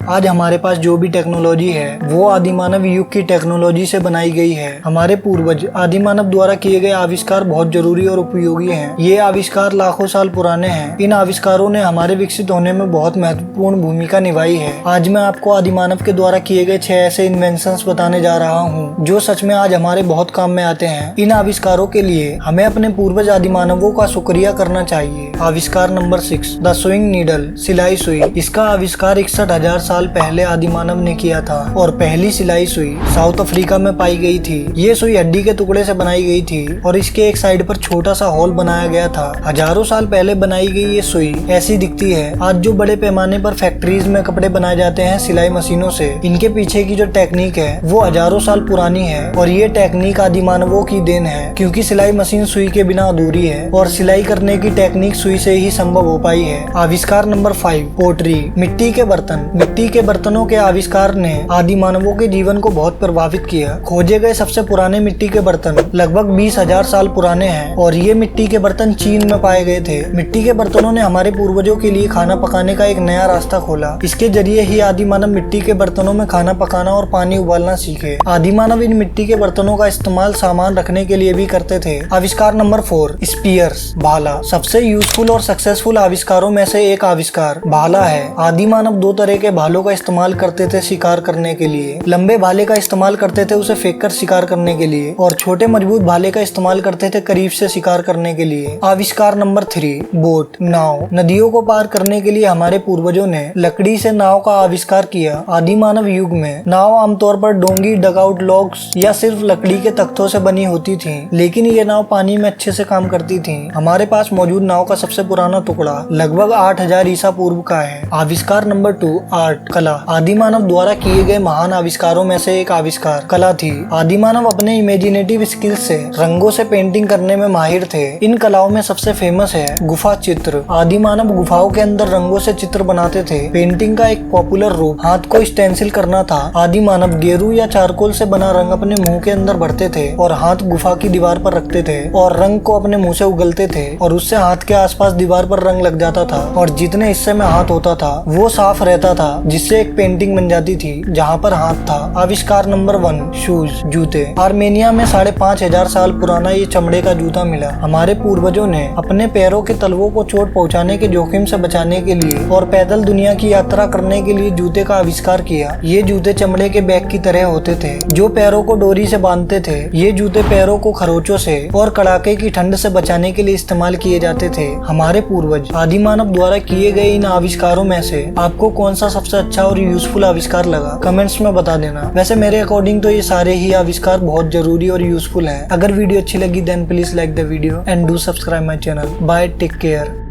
आज हमारे पास जो भी टेक्नोलॉजी है वो आदि मानव युग की टेक्नोलॉजी से बनाई गई है। हमारे पूर्वज आदि मानव द्वारा किए गए आविष्कार बहुत जरूरी और उपयोगी हैं। ये आविष्कार लाखों साल पुराने हैं। इन आविष्कारों ने हमारे विकसित होने में बहुत महत्वपूर्ण भूमिका निभाई है। आज मैं आपको आदि मानव के द्वारा किए गए 6 ऐसे इन्वेंशंस बताने जा रहा हूँ जो सच में आज हमारे बहुत काम में आते हैं। इन आविष्कारों के लिए हमें अपने पूर्वज आदि मानवों का शुक्रिया करना चाहिए। आविष्कार नंबर 6, द सुइंग नीडल, सिलाई सुई। इसका आविष्कार 61,000 साल पहले आदि मानव ने किया था और पहली सिलाई सुई साउथ अफ्रीका में पाई गई थी। ये सुई हड्डी के टुकड़े से बनाई गई थी और इसके एक साइड पर छोटा सा होल बनाया गया था। हजारों साल पहले बनाई गई ये सुई ऐसी दिखती है। आज जो बड़े पैमाने पर फैक्ट्रीज में कपड़े बनाए जाते हैं सिलाई मशीनों से, इनके पीछे की जो टेक्निक है वो हजारों साल पुरानी है और ये टेक्निक आदि मानवों की देन है, क्योंकि सिलाई मशीन सुई के बिना अधूरी है और सिलाई करने की टेक्निक सुई से ही संभव हो पाई है। आविष्कार नंबर 5, पोटरी, मिट्टी के बर्तन। मिट्टी के बर्तनों के आविष्कार ने आदि मानवों के जीवन को बहुत प्रभावित किया। खोजे गए सबसे पुराने मिट्टी के बर्तन लगभग 20,000 साल पुराने हैं और ये मिट्टी के बर्तन चीन में पाए गए थे। मिट्टी के बर्तनों ने हमारे पूर्वजों के लिए खाना पकाने का एक नया रास्ता खोला। इसके जरिए ही आदि मानव मिट्टी के बर्तनों में खाना पकाना और पानी उबालना सीखे। आदि मानव इन मिट्टी के बर्तनों का इस्तेमाल सामान रखने के लिए भी करते थे। आविष्कार नंबर 4, स्पीयर्स, भाला। सबसे यूजफुल और सक्सेसफुल आविष्कारों में से एक आविष्कार भाला है। आदि मानव 2 तरह के भालों का इस्तेमाल करते थे शिकार करने के लिए। लंबे भाले का इस्तेमाल करते थे उसे फेंककर शिकार करने के लिए और छोटे मजबूत भाले का इस्तेमाल करते थे करीब से शिकार करने के लिए। आविष्कार नंबर 3, बोट, नाव। नदियों को पार करने के लिए हमारे पूर्वजों ने लकड़ी से नाव का आविष्कार किया। आदि मानव युग में नाव आमतौर पर डोंगी, डगआउट लॉग्स या सिर्फ लकड़ी के तख्तों से बनी होती थी, लेकिन ये नाव पानी में अच्छे से काम करती थी। हमारे पास मौजूद नाव का सबसे पुराना टुकड़ा लगभग 8,000 ईसा पूर्व का है। आविष्कार नंबर 2, आर्ट, कला। आदि मानव द्वारा किए गए महान आविष्कारों में से एक आविष्कार कला थी। आदि मानव अपने इमेजिनेटिव स्किल से रंगों से पेंटिंग करने में माहिर थे। इन कलाओं में सबसे फेमस है गुफा चित्र। आदि मानव गुफाओं के अंदर रंगों से चित्र बनाते थे। पेंटिंग का एक पॉपुलर रूप हाथ को स्टेंसिल करना था। आदि मानव गेरू या चारकोल से बना रंग अपने मुंह के अंदर भरते थे और हाथ गुफा की दीवार पर रखते थे और रंग को अपने मुंह से उगलते थे और उससे हाथ के आसपास दीवार पर रंग लग जाता था और जितने हिस्से में हाथ होता था वो साफ रहता था, जिससे एक पेंटिंग बन जाती थी जहाँ पर हाथ था। आविष्कार नंबर 1, शूज, जूते। आर्मेनिया में 5,500 साल पुराना ये चमड़े का जूता मिला। हमारे पूर्वजों ने अपने पैरों के तलवों को चोट पहुँचाने के जोखिम से बचाने के लिए और पैदल दुनिया की यात्रा करने के लिए जूते का आविष्कार किया। ये जूते चमड़े के बैग की तरह होते थे जो पैरों को डोरी से बांधते थे। ये जूते पैरों को खरोचों से और कड़ाके की ठंड से बचाने के लिए इस्तेमाल किए जाते थे। हमारे पूर्वज आदि मानव द्वारा किए गए इन आविष्कारों में से आपको कौन सा सबसे अच्छा और यूजफुल आविष्कार लगा, कमेंट्स में बता देना। वैसे मेरे अकॉर्डिंग तो ये सारे ही आविष्कार बहुत जरूरी और यूजफुल हैं। अगर वीडियो अच्छी लगी then please like the video and do subscribe my channel. Bye, take care.